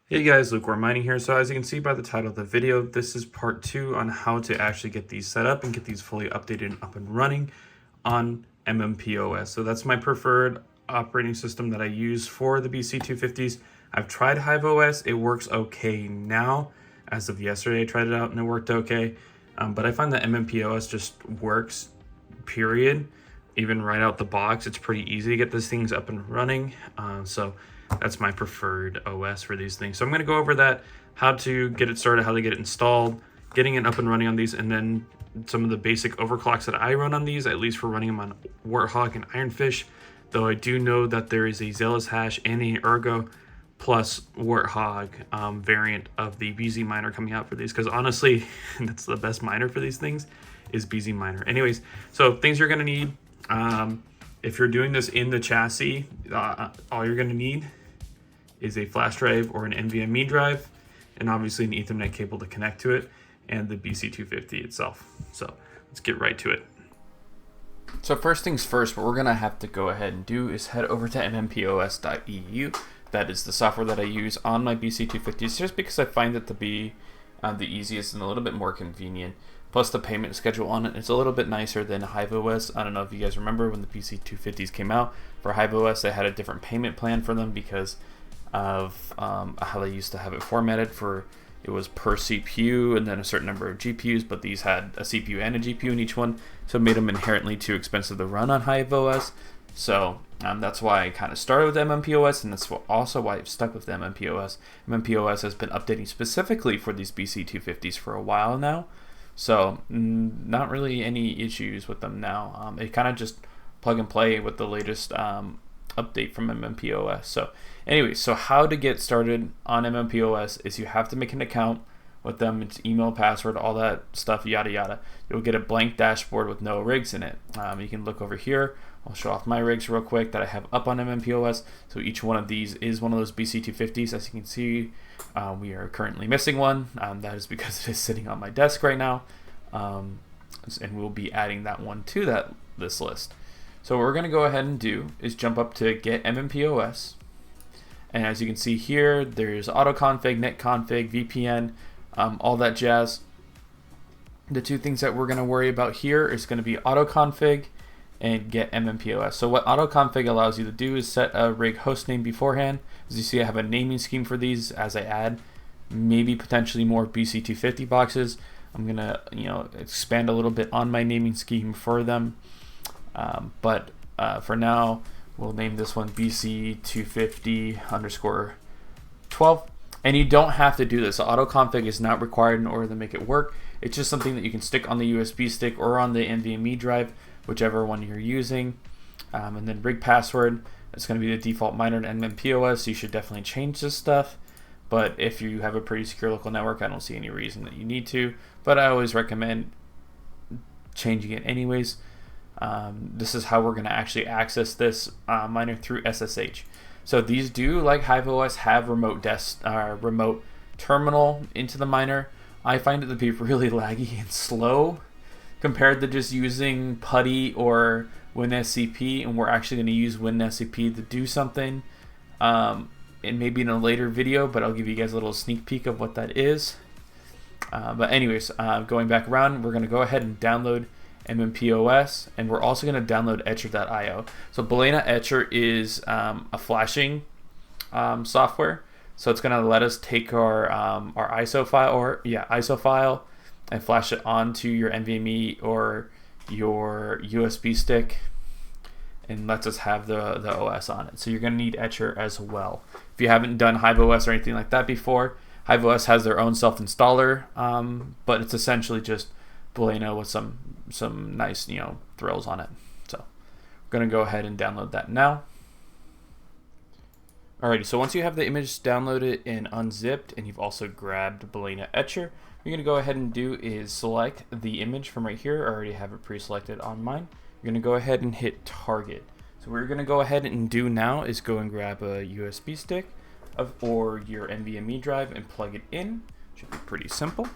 Hey guys, Lukewarm Mining here. So as you can see by the title of the video, this is part 2 on how to actually get these set up and get these fully updated and up and running on MMPOS. So that's my preferred operating system that I use for the BC250s. I've tried HiveOS. It works okay now. As of yesterday, I tried it out and it worked okay. But I find that MMPOS just works, period. Even right out the box, it's pretty easy to get these things up and running. So that's my preferred OS for these things. So I'm going to go over that, how to get it started, how to get it installed, getting it up and running on these, and then some of the basic overclocks that I run on these, at least for running them on WARTHOG and Ironfish. Though I do know that there is a Zealous hash and a Ergo plus WARTHOG variant of the BZ miner coming out for these, because honestly, that's the best miner for these things is BZ miner. Anyways, so things you're going to need. If you're doing this in the chassis, all you're going to need is a flash drive or an NVMe drive, and obviously an Ethernet cable to connect to it, and the BC250 itself. So let's get right to it. So first things first, what we're going to have to go ahead and do is head over to MMPOS.eu. That is the software that I use on my BC250s, just because I find it to be the easiest and a little bit more convenient. Plus the payment schedule on it, it's a little bit nicer than HiveOS. I don't know if you guys remember when the BC250s came out. For HiveOS, they had a different payment plan for them because of how they used to have it formatted for. It was per CPU and then a certain number of GPUs, but these had a CPU and a GPU in each one, so it made them inherently too expensive to run on HiveOS. So that's why I kind of started with MMPOS, and that's also why I've stuck with MMPOS. MMPOS has been updating specifically for these BC250s for a while now, so not really any issues with them now. It kind of just plug and play with the latest update from MMPOS. So anyway, so how to get started on MMPOS is you have to make an account with them. It's email, password, all that stuff, yada yada. You'll get a blank dashboard with no rigs in it. You can look over here. I'll show off my rigs real quick that I have up on MMPOS. So each one of these is one of those BC250s. As you can see, we are currently missing one. That is because it is sitting on my desk right now. And we'll be adding that one to this list. So what we're going to go ahead and do is jump up to Get MMPOS. And as you can see here, there's autoconfig, netconfig, VPN, all that jazz. The two things that we're going to worry about here is going to be autoconfig and Get MMPOS. So what autoconfig allows you to do is set a rig hostname beforehand. As you see, I have a naming scheme for these as I add maybe potentially more BC250 boxes. I'm going to expand a little bit on my naming scheme for them. But for now, we'll name this one BC250_12. And you don't have to do this. Autoconfig is not required in order to make it work. It's just something that you can stick on the USB stick or on the NVMe drive, whichever one you're using. And then rig password, it's going to be the default miner in MMPOS. So you should definitely change this stuff. But if you have a pretty secure local network, I don't see any reason that you need to. But I always recommend changing it anyways. This is how we're going to actually access this miner through SSH. So these do, like HiveOS, have remote terminal into the miner. I find it to be really laggy and slow compared to just using PuTTY or WinSCP, and we're actually going to use WinSCP to do something, and maybe in a later video, but I'll give you guys a little sneak peek of what that is. But anyways, going back around, we're going to go ahead and download MMPOS, and we're also going to download etcher.io. So Balena Etcher is a flashing software, so it's going to let us take our ISO file and flash it onto your NVMe or your USB stick, and lets us have the OS on it. So you're going to need Etcher as well. If you haven't done HiveOS or anything like that before, HiveOS has their own self-installer, but it's essentially just Balena with some nice thrills on it. So we're going to go ahead and download that now. Alrighty, so once you have the image downloaded and unzipped, and you've also grabbed Balena Etcher, what you're going to go ahead and do is select the image from right here. I already have it pre-selected on mine. You're going to go ahead and hit target. So what you're going to go ahead and do now is go and grab a USB stick or your NVMe drive and plug it in. Should be pretty simple.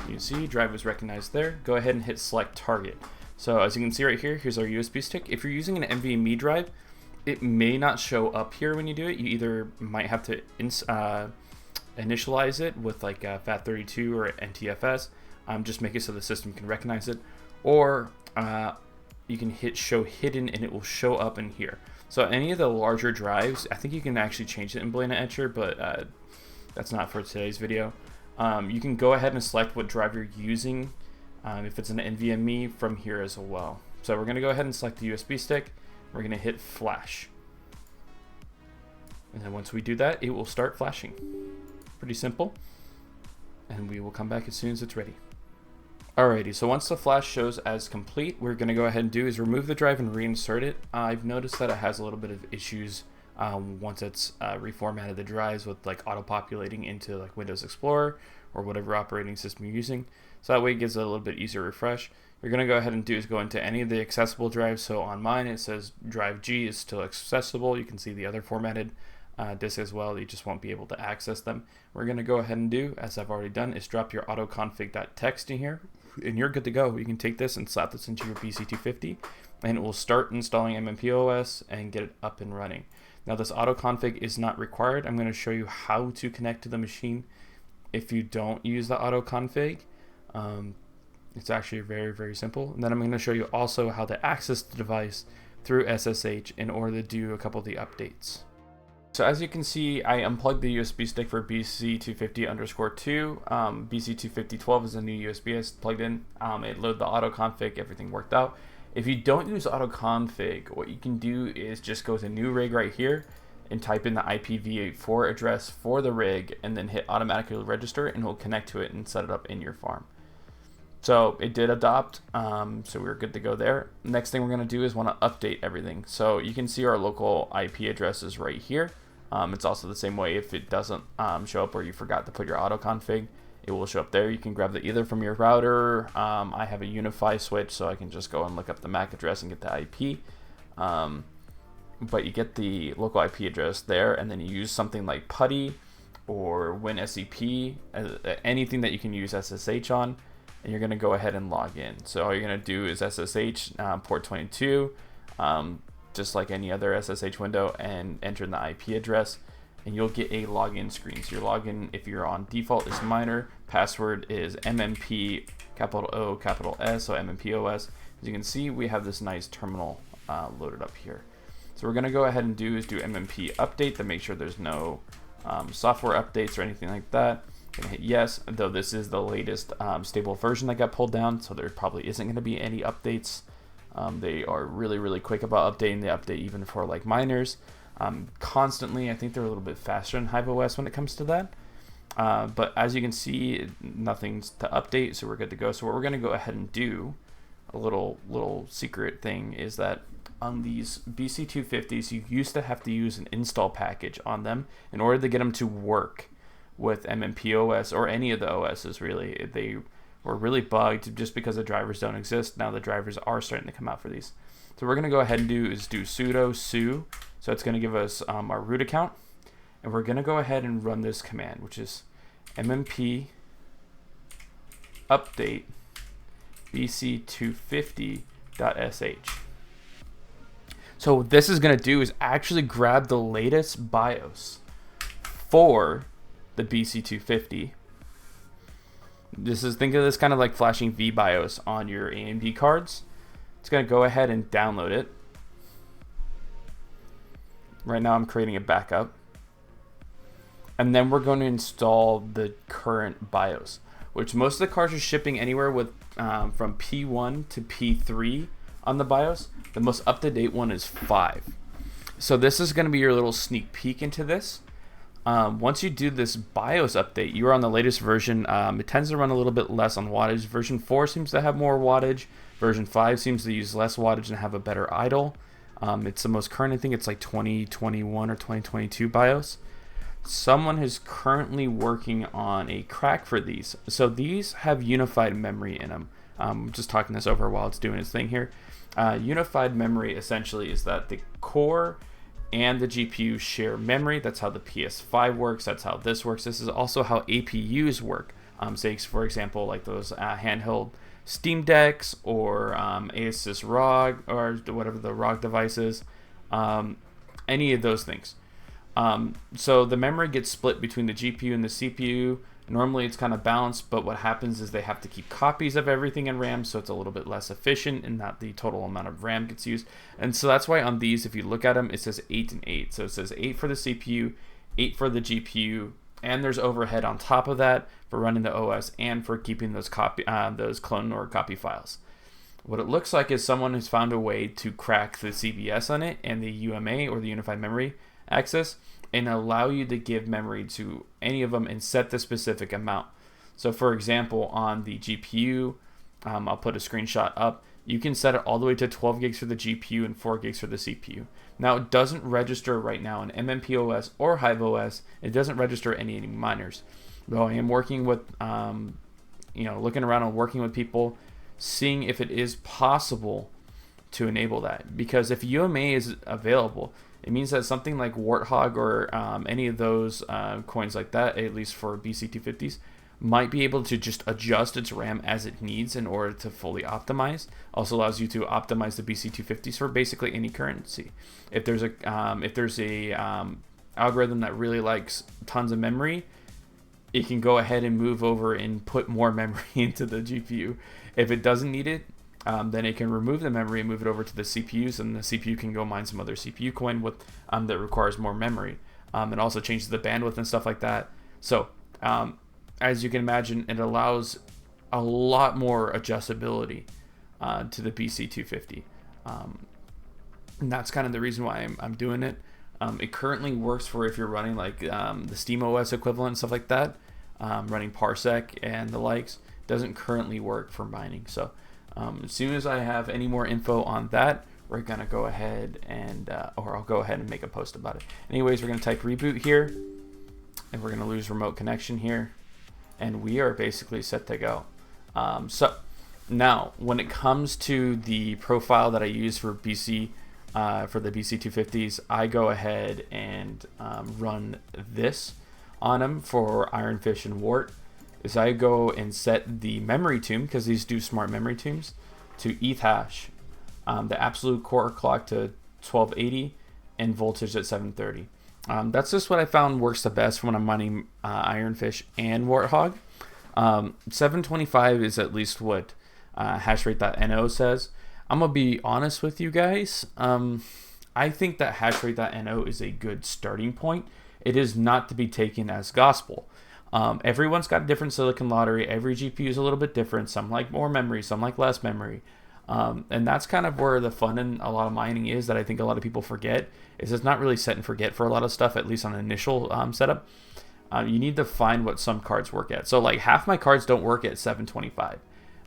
You see, drive was recognized there. Go ahead and hit select target. So as you can see right here, here's our USB stick. If you're using an NVMe drive, it may not show up here when you do it. You either might have to initialize it with like FAT32 or NTFS, just make it so the system can recognize it, or you can hit show hidden and it will show up in here. So any of the larger drives, I think you can actually change it in Blender Etcher, but that's not for today's video. You can go ahead and select what drive you're using, if it's an NVMe, from here as well. So we're going to go ahead and select the USB stick. We're going to hit flash. And then once we do that, it will start flashing. Pretty simple. And we will come back as soon as it's ready. Alrighty, so once the flash shows as complete, we're going to go ahead and do is remove the drive and reinsert it. I've noticed that it has a little bit of issues once it's reformatted the drives with like auto-populating into like Windows Explorer or whatever operating system you're using. So that way it gives it a little bit easier to refresh. You're going to go ahead and do is go into any of the accessible drives. So on mine it says drive G is still accessible. You can see the other formatted disks as well. You just won't be able to access them. We're going to go ahead and do, as I've already done, is drop your autoconfig.txt in here, and you're good to go. You can take this and slap this into your BC250 and it will start installing MMPOS and get it up and running. Now this autoconfig is not required. I'm going to show you how to connect to the machine if you don't use the autoconfig. It's actually very, very simple. And then I'm going to show you also how to access the device through SSH in order to do a couple of the updates. So as you can see, I unplugged the USB stick for BC250_2. BC25012 is a new USB I plugged in. It loaded the autoconfig, everything worked out. If you don't use autoconfig, what you can do is just go to new rig right here and type in the IPv4 address for the rig and then hit automatically register, and it will connect to it and set it up in your farm. So it did adopt, so we're good to go there. Next thing we're going to do is want to update everything. So you can see our local IP addresses right here. It's also the same way if it doesn't show up or you forgot to put your autoconfig, it will show up there. You can grab that either from your router. I have a Unify switch, so I can just go and look up the MAC address and get the IP. But you get the local IP address there, and then you use something like PuTTY or WinSCP, anything that you can use SSH on, and you're going to go ahead and log in. So all you're going to do is SSH port 22, just like any other SSH window, and enter in the IP address, and you'll get a login screen. So your login, if you're on default, is minor. Password is MMP capital O capital S, so MMPOS. As you can see, we have this nice terminal loaded up here. So we're going to go ahead and do MMP update to make sure there's no software updates or anything like that. Gonna hit yes, though this is the latest stable version that got pulled down, so there probably isn't going to be any updates. They are really, really quick about updating. They update even for like miners constantly. I think they're a little bit faster than HiveOS when it comes to that. But as you can see, nothing's to update, so we're good to go. So what we're going to go ahead and do, a little secret thing, is that on these BC250s, you used to have to use an install package on them in order to get them to work with MMPOS or any of the OSs. Really, they were really bugged just because the drivers don't exist. Now the drivers are starting to come out for these. So we're going to go ahead and do sudo su. So it's going to give us our root account, and we're going to go ahead and run this command, which is mmp update bc250.sh. So what this is going to do is actually grab the latest BIOS for the BC250. Think of this kind of like flashing VBIOS on your AMD cards. It's going to go ahead and download it. Right now I'm creating a backup. And then we're going to install the current BIOS, which most of the cards are shipping anywhere with from P1 to P3 on the BIOS. The most up-to-date one is 5. So this is going to be your little sneak peek into this. Once you do this BIOS update, you're on the latest version. It tends to run a little bit less on wattage. Version 4 seems to have more wattage. Version 5 seems to use less wattage and have a better idle. It's the most current. I think it's like 2021 or 2022 BIOS. Someone is currently working on a crack for these. So these have unified memory in them. Just talking this over while it's doing its thing here. Unified memory essentially is that the core and the GPU share memory. That's how the PS5 works. That's how this works. This is also how APUs work. Say, for example, like those handheld Steam Decks or Asus ROG or whatever the ROG device is, any of those things. So the memory gets split between the GPU and the CPU. Normally it's kind of balanced, but what happens is they have to keep copies of everything in RAM, so it's a little bit less efficient and not the total amount of RAM gets used. And so that's why on these, if you look at them, it says 8 and 8. So it says 8 for the CPU, 8 for the GPU, and there's overhead on top of that for running the OS and for keeping those clone or copy files. What it looks like is someone has found a way to crack the CBS on it and the UMA, or the Unified Memory Access, and allow you to give memory to any of them and set the specific amount. So for example, on the GPU, I'll put a screenshot up, you can set it all the way to 12 gigs for the GPU and 4 gigs for the CPU. Now it doesn't register right now in MMPOS or HiveOS. It doesn't register any miners. Though I am working with, looking around and working with people, seeing if it is possible to enable that. Because if UMA is available, it means that something like WARTHOG or any of those coins like that, at least for BC250s, might be able to just adjust its RAM as it needs in order to fully optimize. Also allows you to optimize the BC250s for basically any currency. If there's a algorithm that really likes tons of memory, it can go ahead and move over and put more memory into the GPU. If it doesn't need it, then it can remove the memory and move it over to the CPUs, and the CPU can go mine some other CPU coin with that requires more memory. It also changes the bandwidth and stuff like that. So as you can imagine, it allows a lot more adjustability to the BC250. And that's kind of the reason why I'm doing it. It currently works for if you're running like the SteamOS equivalent and stuff like that, running Parsec and the likes. Doesn't currently work for mining. So as soon as I have any more info on that, we're gonna go ahead and or I'll go ahead and make a post about it. Anyways, we're gonna type reboot here, and we're gonna lose remote connection here, and we are basically set to go. So now when it comes to the profile that I use for BC for the BC250s, I go ahead and run this on them for Ironfish and Wart. Is I go and set the memory tune, because these do smart memory tunes, to ETH hash, the absolute core clock to 1280, and voltage at 730. That's just what I found works the best when I'm mining Ironfish and Warthog. 725 is at least what hashrate.no says. I'm gonna be honest with you guys. I think that hashrate.no is a good starting point. It is not to be taken as gospel. Everyone's got a different silicon lottery. Every GPU is a little bit different. Some like more memory, some like less memory. And that's kind of where the fun in a lot of mining is, that I think a lot of people forget, is it's not really set and forget for a lot of stuff, at least on initial setup. You need to find what some cards work at. So like half my cards don't work at 725.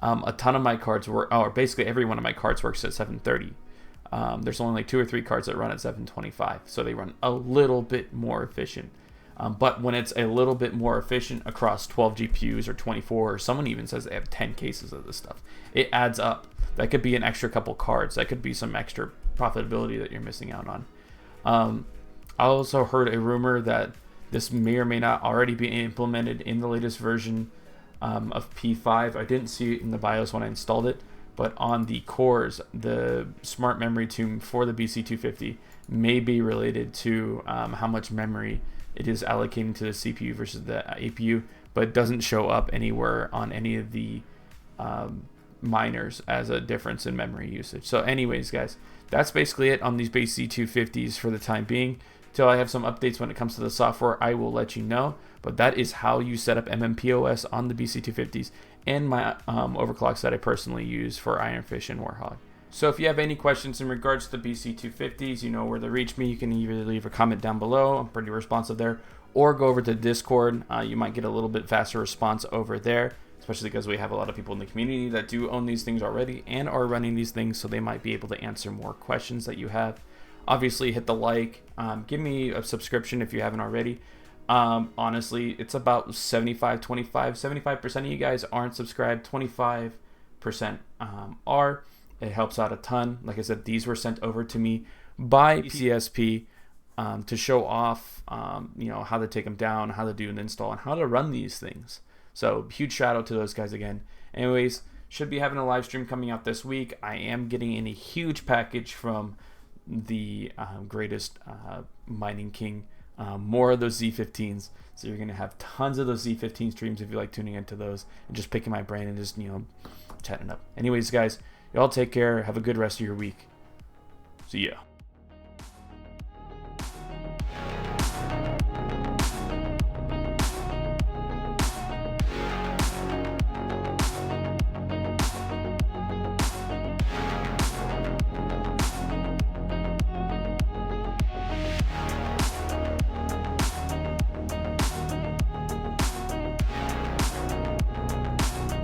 A ton of my cards work, or basically every one of my cards works at 730. There's only like 2 or 3 cards that run at 725. So they run a little bit more efficient. But when it's a little bit more efficient across 12 GPUs or 24, or someone even says they have 10 cases of this stuff, it adds up. That could be an extra couple cards. That could be some extra profitability that you're missing out on. I also heard a rumor that this may or may not already be implemented in the latest version of P5. I didn't see it in the BIOS when I installed it, but on the cores, the smart memory tune for the BC250 may be related to how much memory it is allocating to the CPU versus the APU, but it doesn't show up anywhere on any of the miners as a difference in memory usage. So anyways, guys, that's basically it on these BC250s for the time being. Till I have some updates when it comes to the software, I will let you know. But that is how you set up MMPOS on the BC250s and my overclocks that I personally use for Ironfish and Warthog. So if you have any questions in regards to the BC250s, you know where to reach me. You can either leave a comment down below. I'm pretty responsive there. Or go over to Discord. You might get a little bit faster response over there, especially because we have a lot of people in the community that do own these things already and are running these things, so they might be able to answer more questions that you have. Obviously, hit the like. Give me a subscription if you haven't already. Honestly, it's about 75-25. 75% of you guys aren't subscribed. 25% are. It helps out a ton. Like I said, these were sent over to me by PCSP to show off, how to take them down, how to do an install, and how to run these things. So huge shout out to those guys again. Anyways, Should be having a live stream coming out this week. I am getting in a huge package from the greatest mining king. More of those Z15s. So you're going to have tons of those Z15 streams if you like tuning into those and just picking my brain and just, chatting up. Anyways, guys, y'all take care. Have a good rest of your week. See ya.